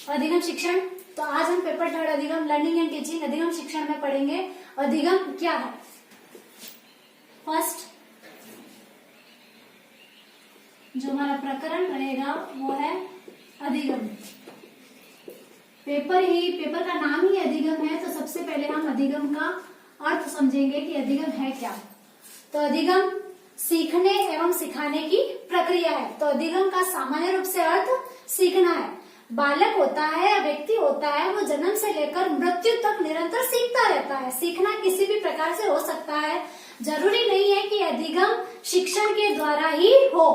अधिगम शिक्षण। तो आज हम पेपर 3 अधिगम लर्निंग एंड टीचिंग अधिगम शिक्षण में पढ़ेंगे अधिगम क्या है। फर्स्ट जो हमारा प्रकरण रहेगा वो है अधिगम। पेपर का नाम ही अधिगम है, तो सबसे पहले हम अधिगम का अर्थ समझेंगे कि अधिगम है क्या। तो अधिगम सीखने एवं सिखाने की प्रक्रिया है। तो अधिगम का सामान्य रूप से अर्थ सीखना है। बालक होता है या व्यक्ति होता है, वो जन्म से लेकर मृत्यु तक निरंतर सीखता रहता है। सीखना किसी भी प्रकार से हो सकता है, जरूरी नहीं है कि अधिगम शिक्षण के द्वारा ही हो।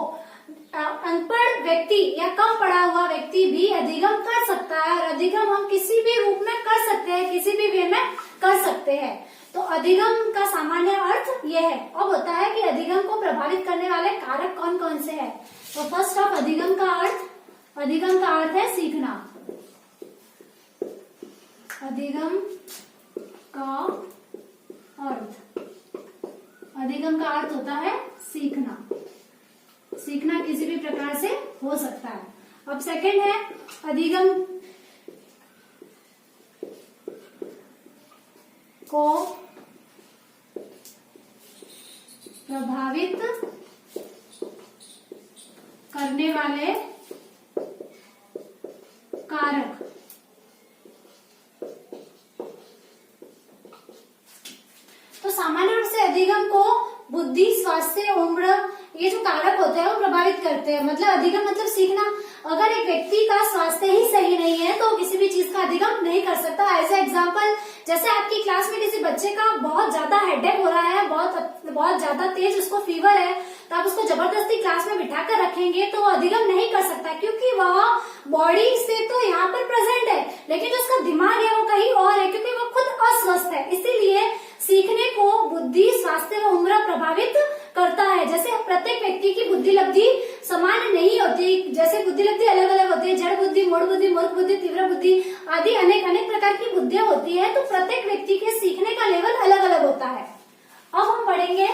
अनपढ़ व्यक्ति या कम पढ़ा हुआ व्यक्ति भी अधिगम कर सकता है, और अधिगम हम किसी भी रूप में कर सकते हैं, किसी भी वे में कर सकते हैं। तो अधिगम का सामान्य अर्थ यह है। अब होता है कि अधिगम को प्रभावित करने वाले कारक कौन कौन से हैं। तो फर्स्ट ऑफ अधिगम का अर्थ है सीखना। अधिगम का अर्थ होता है सीखना। सीखना किसी भी प्रकार से हो सकता है। अब सेकंड है अधिगम को प्रभावित करने वाले कारक। तो सामान्य रूप से अधिगम को बुद्धि, स्वास्थ्य, उम्र, ये जो कारक होते हैं वो प्रभावित करते हैं। मतलब अधिगम मतलब सीखना। अगर एक व्यक्ति का स्वास्थ्य ही सही नहीं है तो किसी भी चीज का अधिगम नहीं कर सकता। ऐसे एग्जांपल, जैसे आपकी क्लास में किसी बच्चे का बहुत ज्यादा हेडेक हो रहा है, बहुत ज्यादा तेज उसको फीवर है, तो आप उसको जबरदस्ती क्लास में बिठा कर रखेंगे तो वो अधिगम नहीं कर सकता, क्योंकि वह बॉडी से तो यहाँ पर प्रेजेंट है लेकिन जो उसका दिमाग है वो कहीं और है, क्योंकि वो खुद अस्वस्थ है। इसीलिए सीखने को बुद्धि, स्वास्थ्य व उम्र प्रभावित करता है। जैसे प्रत्येक व्यक्ति की बुद्धि लब्धि समान नहीं होती, जैसे बुद्धि लब्धि अलग अलग होती है, जड़ बुद्धि, मूढ़ बुद्धि, मूर्ख बुद्धि, तीव्र बुद्धि आदि अनेक प्रकार की बुद्धियां होती है। तो प्रत्येक व्यक्ति के सीखने का लेवल अलग अलग होता है। अब हम पढ़ेंगे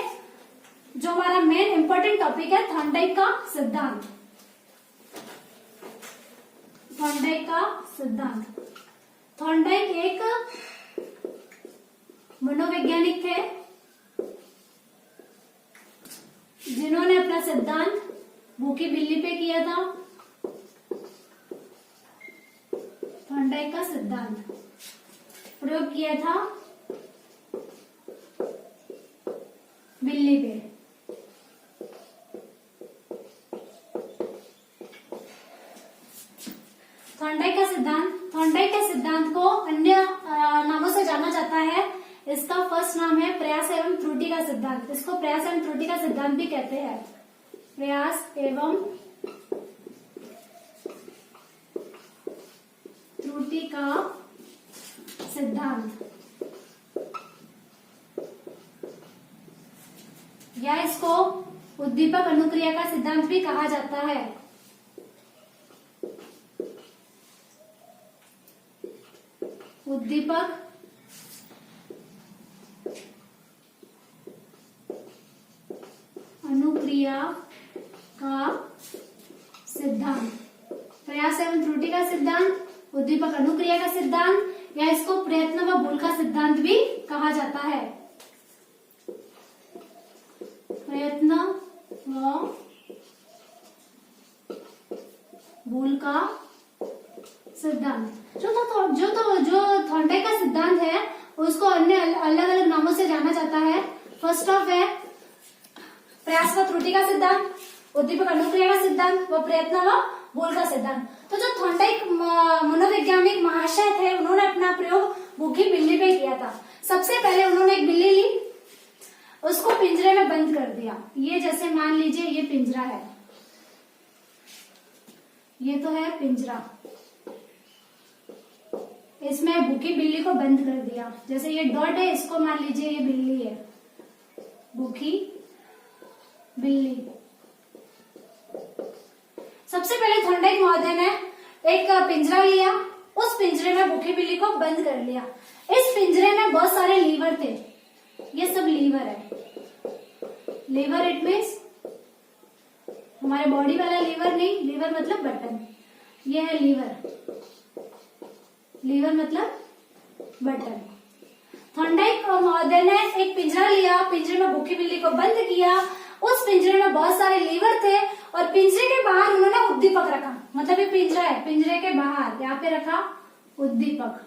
जो हमारा मेन इंपॉर्टेंट टॉपिक है, थॉर्नडाइक का सिद्धांत। थॉर्नडाइक का सिद्धांत। थॉर्नडाइक एक मनोवैज्ञानिक थे जिन्होंने अपना सिद्धांत भूखी बिल्ली पे किया था। थॉर्नडाइक का सिद्धांत प्रयोग किया था बिल्ली पे। थॉर्नडाइक के सिद्धांत को अन्य नामों से जाना जाता है। इसका फर्स्ट नाम है प्रयास एवं त्रुटि का सिद्धांत। इसको प्रयास एवं त्रुटि का सिद्धांत भी कहते हैं। प्रयास एवं त्रुटि का सिद्धांत, या इसको उद्दीपक अनुक्रिया का सिद्धांत भी कहा जाता है। उद्दीपक अनुक्रिया का सिद्धांत, प्रयास एवं त्रुटि का सिद्धांत, उद्दीपक अनुक्रिया का सिद्धांत, या इसको प्रयत्न व भूल का सिद्धांत भी कहा जाता है। प्रयत्न व भूल का सिद्धांत। जो थॉर्नडाइक का सिद्धांत है उसको अन्य अलग अलग नामों से जाना जाता है। फर्स्ट ऑफ है प्रयास व त्रुटि का सिद्धांत, उद्दीपक अनुक्रिया का सिद्धांत व प्रयत्न व भूल का सिद्धांत। तो जो थॉर्नडाइक मनोवैज्ञानिक महाशय थे, उन्होंने अपना प्रयोग भूखी बिल्ली पे किया था। सबसे पहले उन्होंने एक बिल्ली ली, उसको पिंजरे में बंद कर दिया। ये जैसे मान लीजिए ये पिंजरा है, ये तो है पिंजरा, इसमें भूखी बिल्ली को बंद कर दिया। जैसे ये डॉट है, इसको मान लीजिए ये बिल्ली है, भूखी बिल्ली। सबसे पहले थॉर्नडाइक महोदय ने एक पिंजरा लिया, उस पिंजरे में भूखी बिल्ली को बंद कर लिया। इस पिंजरे में बहुत सारे लीवर थे, ये सब लीवर है। लीवर इट मीन्स हमारे बॉडी वाला लीवर नहीं, लीवर मतलब बटन, ये है लीवर। लीवर मतलब बटन। थॉर्नडाइक महोदय ने एक पिंजरा लिया, पिंजरे में भूखी बिल्ली को बंद किया। उस पिंजरे में बहुत सारे लीवर थे और पिंजरे के बाहर उन्होंने उद्दीपक रखा। मतलब ये पिंजरा है, पिंजरे के बाहर यहाँ पे रखा उद्दीपक।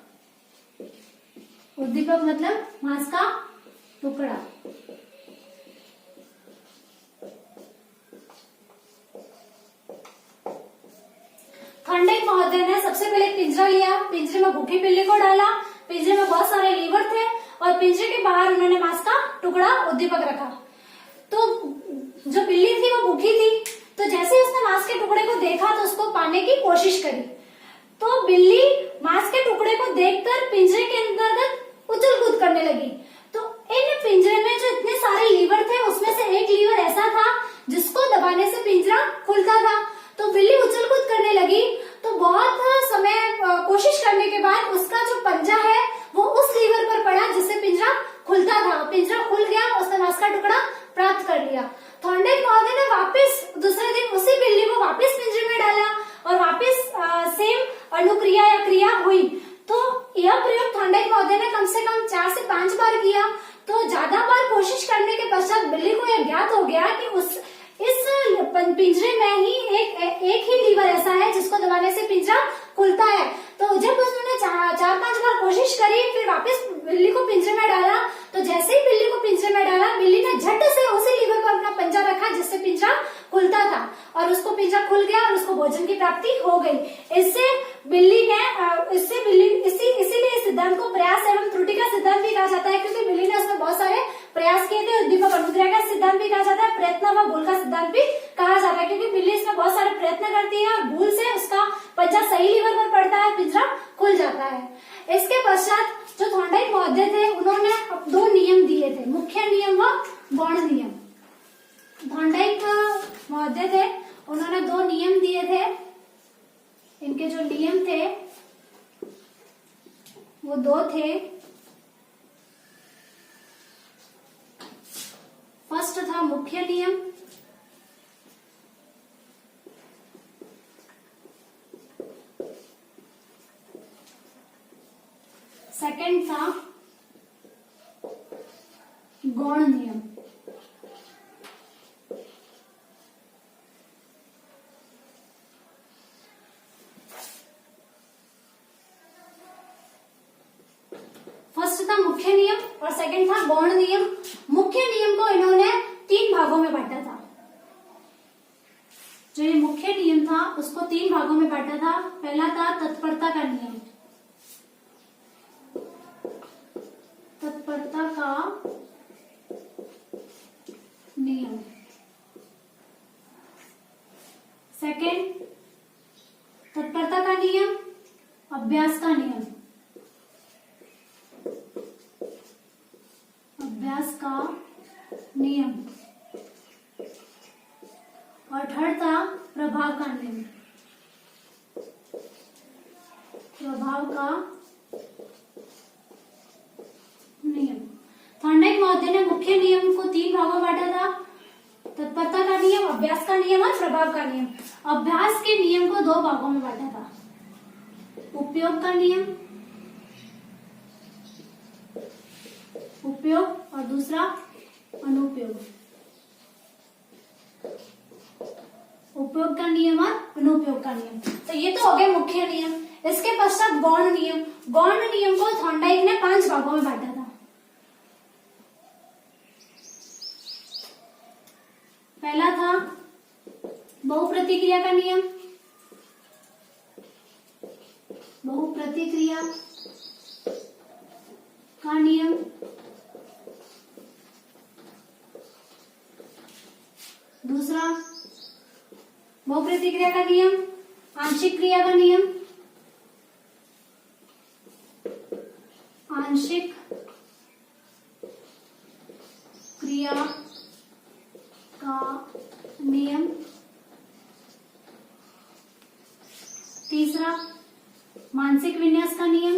उद्दीपक मतलब मांस का टुकड़ा। थॉर्नडाइक महोदय ने सबसे पहले पिंजरा लिया, पिंजरे में भूखी बिल्ली को डाला, पिंजरे में बहुत सारे लीवर थे और पिंजरे के बाहर उन्होंने मांस का टुकड़ा उद्दीपक रखा। तो जो बिल्ली थी वो भूखी थी, तो जैसे ही उसने मांस के टुकड़े को देखा तो उसको पाने की कोशिश करी। तो बिल्ली मांस के टुकड़े को देखकर पिंजरे के अंतर्गत उछल कूद करने लगी। तो इन पिंजरे में जो इतने सारे लीवर थे उसमें से एक लीवर ऐसा था जिसको दबाने से पिंजरा खुलता था। तो बिल्ली उछल कूद करने लगी। तो बहुत समय कोशिश करने के बाद उसका जो पंजा है वो उस लीवर पर पड़ा जिससे पिंजरा खुलता था। पिंजरा खुल गया, उसने मांस का टुकड़ा प्राप्त कर लिया। थॉर्नडाइक महोदय ने वापस दूसरे दिन उसी बिल्ली को वापस पिंजरे में डाला और वापस सेम अनुक्रिया या क्रिया हुई। तो यह प्रयोग थॉर्नडाइक महोदय ने कम से कम 4 से 5 बार किया। तो ज्यादा बार कोशिश करने के पश्चात बिल्ली को यह ज्ञात हो गया कि इस पिंजरे में ही एक ही लीवर ऐसा है जिसको दबाने से पिंजरा खुलता है। तो जब उसने 4-5 बार कोशिश करी, फिर वापस बिल्ली को पिंजरे में डाला। तो जैसे ही बिल्ली को पिंजरे में डाला, बिल्ली ने झट से उसी लीवर पर अपना पंजा रखा जिससे पिंजरा खुलता था और उसको पिंजरा खुल गया और उसको भोजन की प्राप्ति हो गई। इसीलिए इस सिद्धांत को प्रयास एवं त्रुटि का सिद्धांत भी कहा जाता है, क्योंकि बिल्ली ने उसमें बहुत सारे प्रयास किए थे। उद्दीपक अनुक्रिया का सिद्धांत भी कहा जाता है, प्रयत्न व भूल का सिद्धांत भी कहा जाता है, क्योंकि बिल्ली इसमें बहुत सारे प्रयत्न करती है और भूल से उसका पंजा सही लीवर पर पड़ता है, पिंजरा खुल जाता है। इसके पश्चात जो थॉर्नडाइक महोदय थे उन्होंने 2 नियम दिए थे, मुख्य नियम व गौण नियम। थॉर्नडाइक महोदय थे, उन्होंने 2 नियम दिए थे। इनके जो नियम थे वो 2 थे। फर्स्ट था मुख्य नियम, सेकंड था गौण नियम। फर्स्ट था मुख्य नियम और सेकंड था गौण नियम। मुख्य नियम को इन्होंने 3 भागों में बांटा था। जो ये मुख्य नियम था उसको 3 भागों में बांटा था। पहला था तत्परता का नियम, तत्परता का नियम। सेकंड तत्परता का नियम, अभ्यास का नियम, अभ्यास का नियम। और थर्ड था प्रभाव का नियम, प्रभाव का नियम। थॉर्नडाइक महोदय ने मुख्य नियम को 3 भागों में बांटा था, तत्परता का नियम, अभ्यास का नियम और प्रभाव का नियम। अभ्यास के नियम को 2 भागों में बांटा था, उपयोग का नियम, उपयोग, और दूसरा अनुपयोग। उपयोग का नियम और अनुपयोग का नियम। तो ये तो हो गए मुख्य नियम। इसके पश्चात गौण नियम। गौण नियम को थॉर्नडाइक ने 5 भागों में बांटा था। पहला था बहुप्रतिक्रिया का नियम, बहुप्रतिक्रिया का नियम। दूसरा बहुप्रतिक्रिया का नियम, आंशिक क्रिया का नियम, आंशिक क्रिया का नियम। तीसरा मानसिक विन्यास का नियम,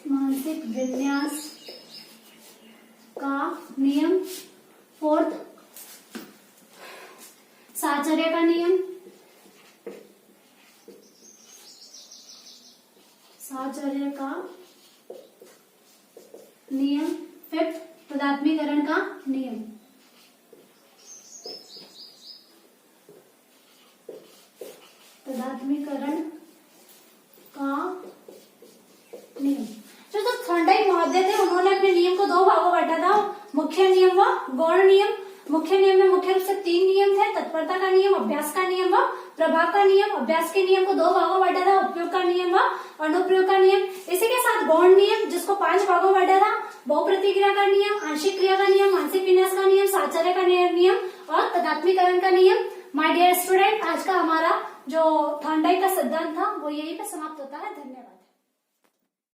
मानसिक विन्यास का नियम। फोर्थ साहचर्य का नियम, साहचर्य का नियम। फिफ्थ, तदात्मीकरण का नियम। तदात्मीकरण का नियम। जो थॉर्नडाइक महोदय थे उन्होंने अपने नियम को दो भागों में बांटा था, मुख्य नियम व गौण नियम। मुख्य नियम में मुख्य रूप से 3 नियम थे, तत्परता का नियम, अभ्यास का नियम व प्रभाव का नियम। अभ्यास के नियम को दो भागों में बांटा था, उपयोग का नियम व अनुप्रयोग का नियम। इसी के साथ गौण नियम जिसको 5 भागों में बांटा था, बहुप्रतिक्रिया का नियम, आंशिक क्रिया का नियम, मानसिक विन्यास का नियम, साहचर्य का नियम और तदात्मीकरण का नियम। माय डियर स्टूडेंट, आज का हमारा जो थॉर्नडाइक का सिद्धांत था वो यहीं पे समाप्त होता है। धन्यवाद।